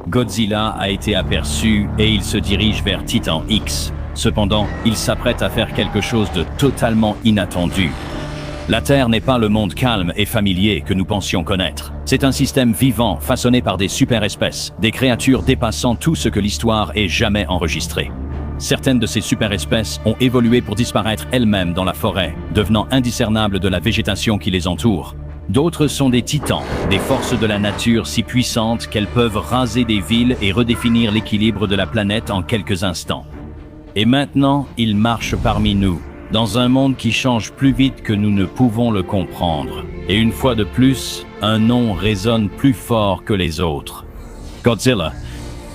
Godzilla a été aperçu et il se dirige vers Titan X. Cependant, il s'apprête à faire quelque chose de totalement inattendu. La Terre n'est pas le monde calme et familier que nous pensions connaître. C'est un système vivant façonné par des super-espèces, des créatures dépassant tout ce que l'histoire ait jamais enregistré. Certaines de ces super-espèces ont évolué pour disparaître elles-mêmes dans la forêt, devenant indiscernables de la végétation qui les entoure. D'autres sont des titans, des forces de la nature si puissantes qu'elles peuvent raser des villes et redéfinir l'équilibre de la planète en quelques instants. Et maintenant, ils marchent parmi nous, dans un monde qui change plus vite que nous ne pouvons le comprendre. Et une fois de plus, un nom résonne plus fort que les autres. Godzilla.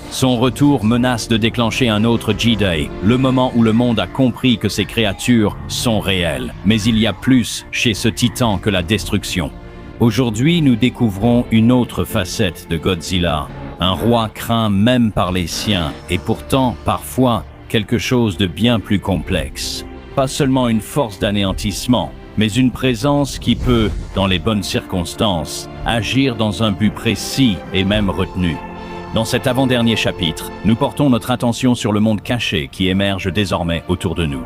Son retour menace de déclencher un autre G-Day, le moment où le monde a compris que ces créatures sont réelles. Mais il y a plus chez ce titan que la destruction. Aujourd'hui, nous découvrons une autre facette de Godzilla. Un roi craint même par les siens, et pourtant, parfois, quelque chose de bien plus complexe. Pas seulement une force d'anéantissement, mais une présence qui peut, dans les bonnes circonstances, agir dans un but précis et même retenu. Dans cet avant-dernier chapitre, nous portons notre attention sur le monde caché qui émerge désormais autour de nous.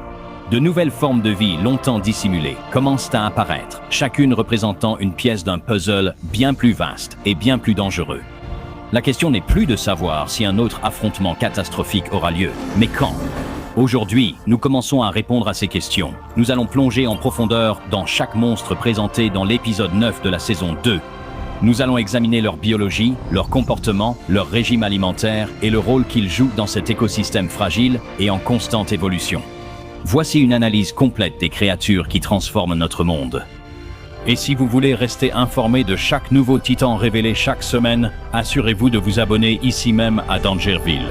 De nouvelles formes de vie longtemps dissimulées commencent à apparaître, chacune représentant une pièce d'un puzzle bien plus vaste et bien plus dangereux. La question n'est plus de savoir si un autre affrontement catastrophique aura lieu, mais quand ? Aujourd'hui, nous commençons à répondre à ces questions. Nous allons plonger en profondeur dans chaque monstre présenté dans l'épisode 9 de la saison 2. Nous allons examiner leur biologie, leur comportement, leur régime alimentaire et le rôle qu'ils jouent dans cet écosystème fragile et en constante évolution. Voici une analyse complète des créatures qui transforment notre monde. Et si vous voulez rester informé de chaque nouveau titan révélé chaque semaine, assurez-vous de vous abonner ici même à Dangerville.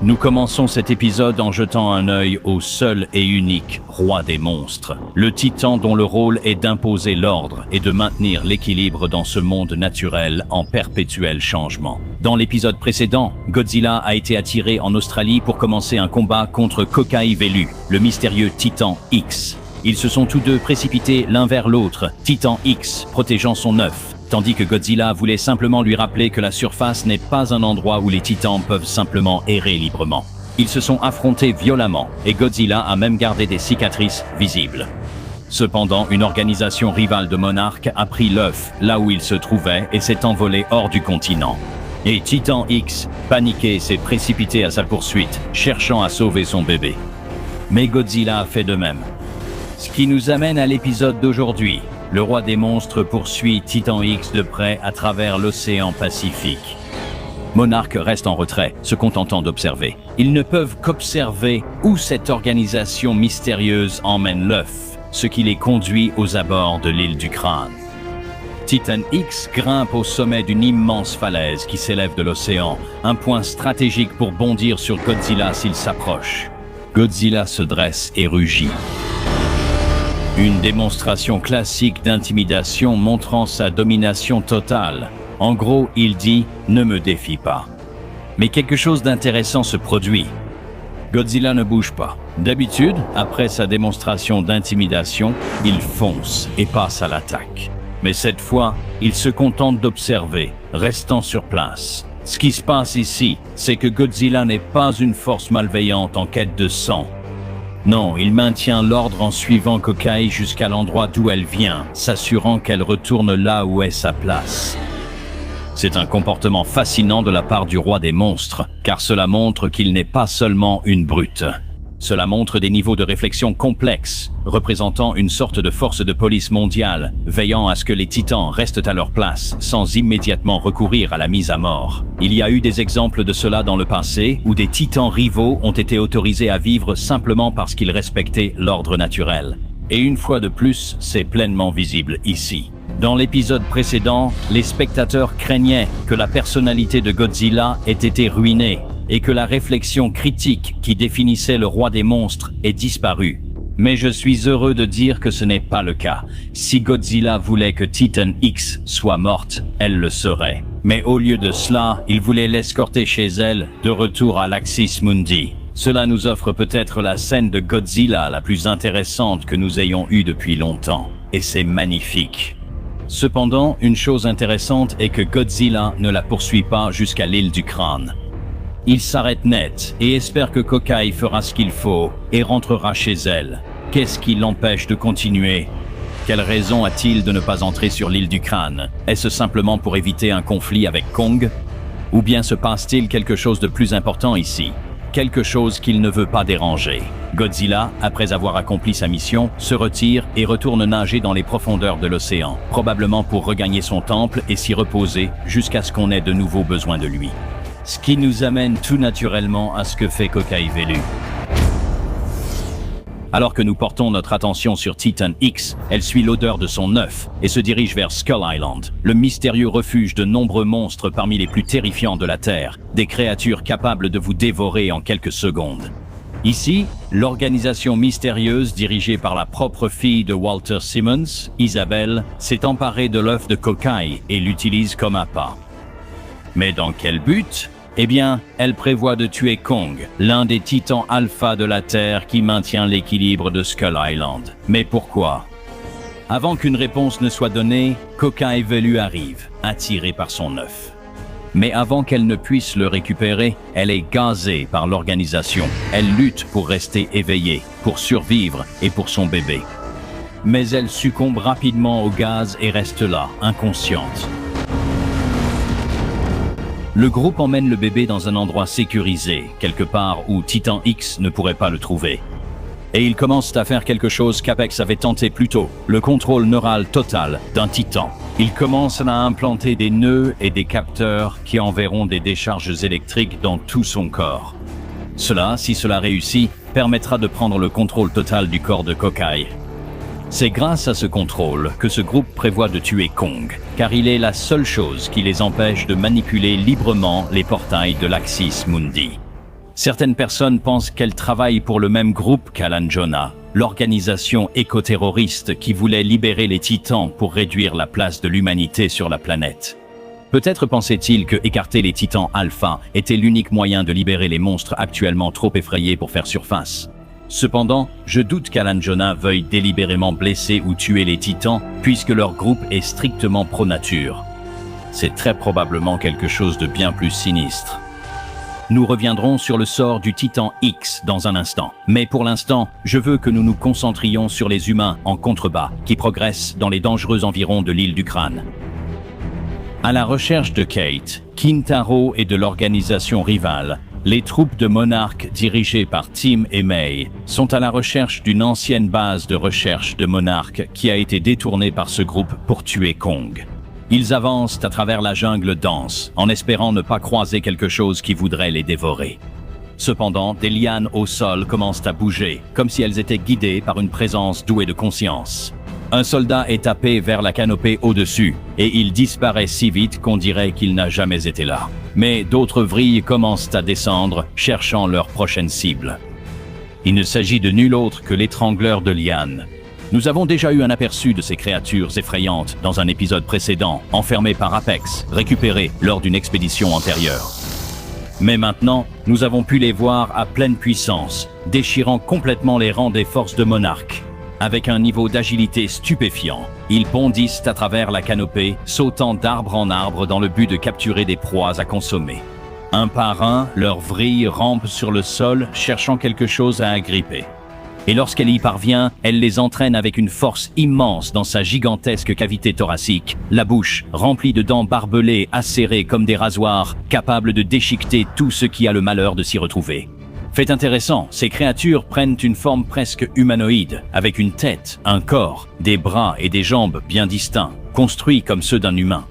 Nous commençons cet épisode en jetant un œil au seul et unique roi des monstres, le titan dont le rôle est d'imposer l'ordre et de maintenir l'équilibre dans ce monde naturel en perpétuel changement. Dans l'épisode précédent, Godzilla a été attiré en Australie pour commencer un combat contre Kokai Velu, le mystérieux Titan X. Ils se sont tous deux précipités l'un vers l'autre, Titan X protégeant son œuf, tandis que Godzilla voulait simplement lui rappeler que la surface n'est pas un endroit où les titans peuvent simplement errer librement. Ils se sont affrontés violemment, et Godzilla a même gardé des cicatrices visibles. Cependant, une organisation rivale de Monarch a pris l'œuf là où il se trouvait et s'est envolé hors du continent. Et Titan X, paniqué, s'est précipité à sa poursuite, cherchant à sauver son bébé. Mais Godzilla a fait de même. Ce qui nous amène à l'épisode d'aujourd'hui. Le roi des monstres poursuit Titan X de près à travers l'océan Pacifique. Monarch reste en retrait, se contentant d'observer. Ils ne peuvent qu'observer où cette organisation mystérieuse emmène l'œuf, ce qui les conduit aux abords de l'île du Crâne. Titan X grimpe au sommet d'une immense falaise qui s'élève de l'océan, un point stratégique pour bondir sur Godzilla s'il s'approche. Godzilla se dresse et rugit. Une démonstration classique d'intimidation montrant sa domination totale. En gros, il dit « ne me défie pas ». Mais quelque chose d'intéressant se produit. Godzilla ne bouge pas. D'habitude, après sa démonstration d'intimidation, il fonce et passe à l'attaque. Mais cette fois, il se contente d'observer, restant sur place. Ce qui se passe ici, c'est que Godzilla n'est pas une force malveillante en quête de sang. Non, il maintient l'ordre en suivant Kokai jusqu'à l'endroit d'où elle vient, s'assurant qu'elle retourne là où est sa place. C'est un comportement fascinant de la part du roi des monstres, car cela montre qu'il n'est pas seulement une brute. Cela montre des niveaux de réflexion complexes, représentant une sorte de force de police mondiale, veillant à ce que les titans restent à leur place, sans immédiatement recourir à la mise à mort. Il y a eu des exemples de cela dans le passé, où des titans rivaux ont été autorisés à vivre simplement parce qu'ils respectaient l'ordre naturel. Et une fois de plus, c'est pleinement visible ici. Dans l'épisode précédent, les spectateurs craignaient que la personnalité de Godzilla ait été ruinée, et que la réflexion critique qui définissait le roi des monstres ait disparu. Mais je suis heureux de dire que ce n'est pas le cas. Si Godzilla voulait que Titan X soit morte, elle le serait. Mais au lieu de cela, il voulait l'escorter chez elle, de retour à l'Axis Mundi. Cela nous offre peut-être la scène de Godzilla la plus intéressante que nous ayons eue depuis longtemps. Et c'est magnifique. Cependant, une chose intéressante est que Godzilla ne la poursuit pas jusqu'à l'île du crâne. Il s'arrête net et espère que Kokai fera ce qu'il faut et rentrera chez elle. Qu'est-ce qui l'empêche de continuer? Quelle raison a-t-il de ne pas entrer sur l'île du crâne? Est-ce simplement pour éviter un conflit avec Kong? Ou bien se passe-t-il quelque chose de plus important ici? Quelque chose qu'il ne veut pas déranger. Godzilla, après avoir accompli sa mission, se retire et retourne nager dans les profondeurs de l'océan, probablement pour regagner son temple et s'y reposer jusqu'à ce qu'on ait de nouveau besoin de lui. Ce qui nous amène tout naturellement à ce que fait Kokai Velu. Alors que nous portons notre attention sur Titan X, elle suit l'odeur de son œuf et se dirige vers Skull Island, le mystérieux refuge de nombreux monstres parmi les plus terrifiants de la Terre, des créatures capables de vous dévorer en quelques secondes. Ici, l'organisation mystérieuse dirigée par la propre fille de Walter Simmons, Isabelle, s'est emparée de l'œuf de Kokai et l'utilise comme appât. Mais dans quel but ? Eh bien, elle prévoit de tuer Kong, l'un des titans alpha de la Terre qui maintient l'équilibre de Skull Island. Mais pourquoi? Avant qu'une réponse ne soit donnée, Kokai Velu arrive, attirée par son œuf. Mais avant qu'elle ne puisse le récupérer, elle est gazée par l'organisation. Elle lutte pour rester éveillée, pour survivre et pour son bébé. Mais elle succombe rapidement au gaz et reste là, inconsciente. Le groupe emmène le bébé dans un endroit sécurisé, quelque part où Titan X ne pourrait pas le trouver. Et ils commencent à faire quelque chose qu'Apex avait tenté plus tôt, le contrôle neural total d'un titan. Ils commencent à implanter des nœuds et des capteurs qui enverront des décharges électriques dans tout son corps. Cela, si cela réussit, permettra de prendre le contrôle total du corps de Kokai. C'est grâce à ce contrôle que ce groupe prévoit de tuer Kong, car il est la seule chose qui les empêche de manipuler librement les portails de l'Axis Mundi. Certaines personnes pensent qu'elle travaille pour le même groupe qu'Alan Jonah, l'organisation éco-terroriste qui voulait libérer les titans pour réduire la place de l'humanité sur la planète. Peut-être pensait-il que écarter les titans alpha était l'unique moyen de libérer les monstres actuellement trop effrayés pour faire surface. Cependant, je doute qu'Alan Jonah veuille délibérément blesser ou tuer les titans puisque leur groupe est strictement pro-nature. C'est très probablement quelque chose de bien plus sinistre. Nous reviendrons sur le sort du Titan X dans un instant, mais pour l'instant, je veux que nous nous concentrions sur les humains en contrebas qui progressent dans les dangereux environs de l'île du crâne. À la recherche de Kate, Kintaro et de l'organisation rivale, les troupes de Monarch dirigées par Tim et May sont à la recherche d'une ancienne base de recherche de Monarch qui a été détournée par ce groupe pour tuer Kong. Ils avancent à travers la jungle dense, en espérant ne pas croiser quelque chose qui voudrait les dévorer. Cependant, des lianes au sol commencent à bouger, comme si elles étaient guidées par une présence douée de conscience. Un soldat est tapé vers la canopée au-dessus, et il disparaît si vite qu'on dirait qu'il n'a jamais été là. Mais d'autres vrilles commencent à descendre, cherchant leur prochaine cible. Il ne s'agit de nul autre que l'étrangleur de lianes. Nous avons déjà eu un aperçu de ces créatures effrayantes dans un épisode précédent, enfermé par Apex, récupéré lors d'une expédition antérieure. Mais maintenant, nous avons pu les voir à pleine puissance, déchirant complètement les rangs des forces de Monarch. Avec un niveau d'agilité stupéfiant, ils bondissent à travers la canopée, sautant d'arbre en arbre dans le but de capturer des proies à consommer. Un par un, leurs vrilles rampent sur le sol, cherchant quelque chose à agripper. Et lorsqu'elle y parvient, elle les entraîne avec une force immense dans sa gigantesque cavité thoracique, la bouche remplie de dents barbelées, acérées comme des rasoirs, capables de déchiqueter tout ce qui a le malheur de s'y retrouver. Fait intéressant, ces créatures prennent une forme presque humanoïde, avec une tête, un corps, des bras et des jambes bien distincts, construits comme ceux d'un humain.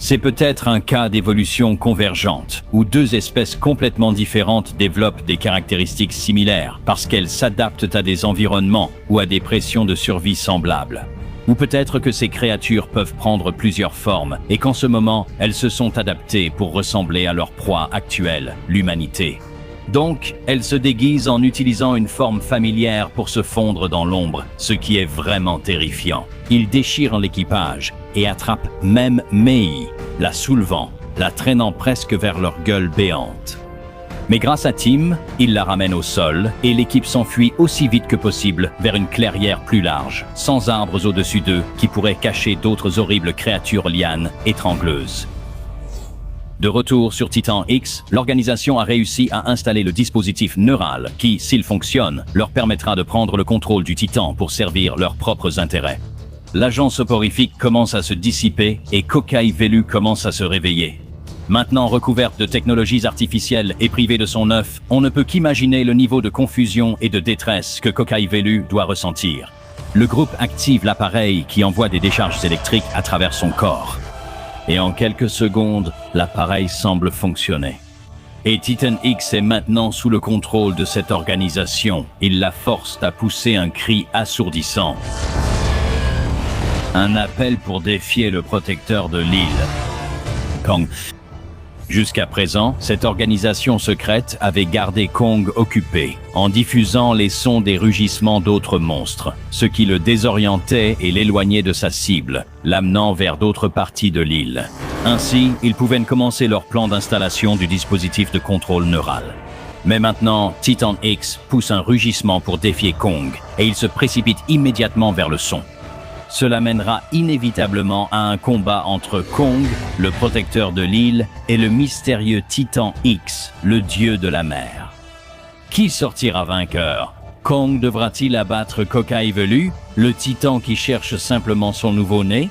C'est peut-être un cas d'évolution convergente, où deux espèces complètement différentes développent des caractéristiques similaires, parce qu'elles s'adaptent à des environnements ou à des pressions de survie semblables. Ou peut-être que ces créatures peuvent prendre plusieurs formes, et qu'en ce moment, elles se sont adaptées pour ressembler à leur proie actuelle, l'humanité. Donc, elles se déguisent en utilisant une forme familière pour se fondre dans l'ombre, ce qui est vraiment terrifiant. Ils déchirent l'équipage et attrapent même Mei, la soulevant, la traînant presque vers leur gueule béante. Mais grâce à Tim, il la ramène au sol et l'équipe s'enfuit aussi vite que possible vers une clairière plus large, sans arbres au-dessus d'eux qui pourraient cacher d'autres horribles créatures lianes étrangleuses. De retour sur Titan X, l'organisation a réussi à installer le dispositif neural qui, s'il fonctionne, leur permettra de prendre le contrôle du Titan pour servir leurs propres intérêts. L'agent soporifique commence à se dissiper et Cocaille Velu commence à se réveiller. Maintenant recouverte de technologies artificielles et privée de son œuf, on ne peut qu'imaginer le niveau de confusion et de détresse que Cocaille Velu doit ressentir. Le groupe active l'appareil qui envoie des décharges électriques à travers son corps. Et en quelques secondes, l'appareil semble fonctionner. Et Titan X est maintenant sous le contrôle de cette organisation. Il la force à pousser un cri assourdissant. Un appel pour défier le protecteur de l'île. Kong. Jusqu'à présent, cette organisation secrète avait gardé Kong occupé, en diffusant les sons des rugissements d'autres monstres, ce qui le désorientait et l'éloignait de sa cible, l'amenant vers d'autres parties de l'île. Ainsi, ils pouvaient commencer leur plan d'installation du dispositif de contrôle neural. Mais maintenant, Titan X pousse un rugissement pour défier Kong, et il se précipite immédiatement vers le son. Cela mènera inévitablement à un combat entre Kong, le protecteur de l'île, et le mystérieux Titan X, le dieu de la mer. Qui sortira vainqueur? Kong devra-t-il abattre Cocaille Velu, le titan qui cherche simplement son nouveau-né?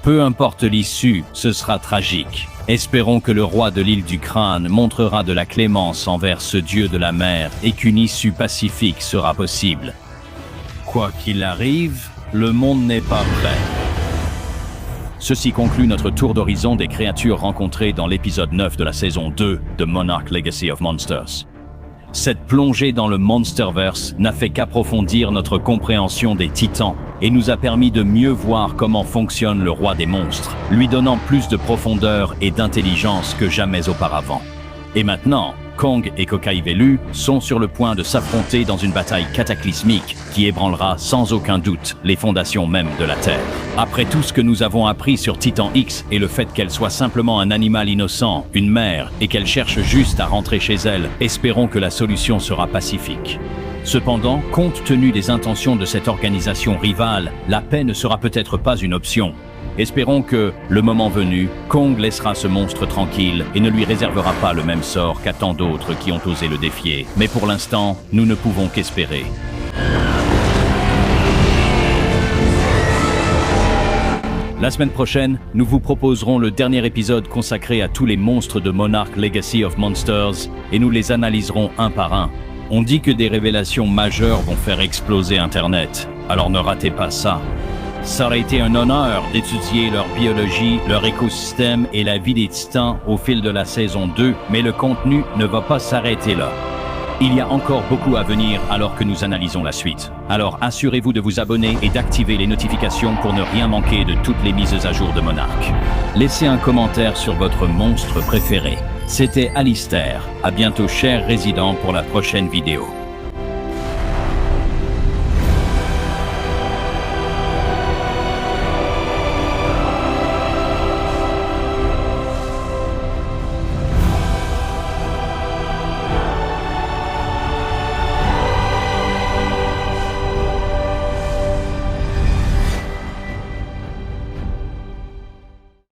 Peu importe l'issue, ce sera tragique. Espérons que le roi de l'île du crâne montrera de la clémence envers ce dieu de la mer et qu'une issue pacifique sera possible. Quoi qu'il arrive, le monde n'est pas prêt. Ceci conclut notre tour d'horizon des créatures rencontrées dans l'épisode 9 de la saison 2 de Monarch Legacy of Monsters. Cette plongée dans le Monsterverse n'a fait qu'approfondir notre compréhension des titans et nous a permis de mieux voir comment fonctionne le roi des monstres, lui donnant plus de profondeur et d'intelligence que jamais auparavant. Et maintenant, Kong et Cocaille Velu sont sur le point de s'affronter dans une bataille cataclysmique qui ébranlera sans aucun doute les fondations mêmes de la Terre. Après tout ce que nous avons appris sur Titan X et le fait qu'elle soit simplement un animal innocent, une mère, et qu'elle cherche juste à rentrer chez elle, espérons que la solution sera pacifique. Cependant, compte tenu des intentions de cette organisation rivale, la paix ne sera peut-être pas une option. Espérons que, le moment venu, Kong laissera ce monstre tranquille et ne lui réservera pas le même sort qu'à tant d'autres qui ont osé le défier. Mais pour l'instant, nous ne pouvons qu'espérer. La semaine prochaine, nous vous proposerons le dernier épisode consacré à tous les monstres de Monarch Legacy of Monsters et nous les analyserons un par un. On dit que des révélations majeures vont faire exploser Internet, alors ne ratez pas ça. Ça aurait été un honneur d'étudier leur biologie, leur écosystème et la vie des titans au fil de la saison 2, mais le contenu ne va pas s'arrêter là. Il y a encore beaucoup à venir alors que nous analysons la suite. Alors assurez-vous de vous abonner et d'activer les notifications pour ne rien manquer de toutes les mises à jour de Monarch. Laissez un commentaire sur votre monstre préféré. C'était Alistair. À bientôt, chers résidents, pour la prochaine vidéo.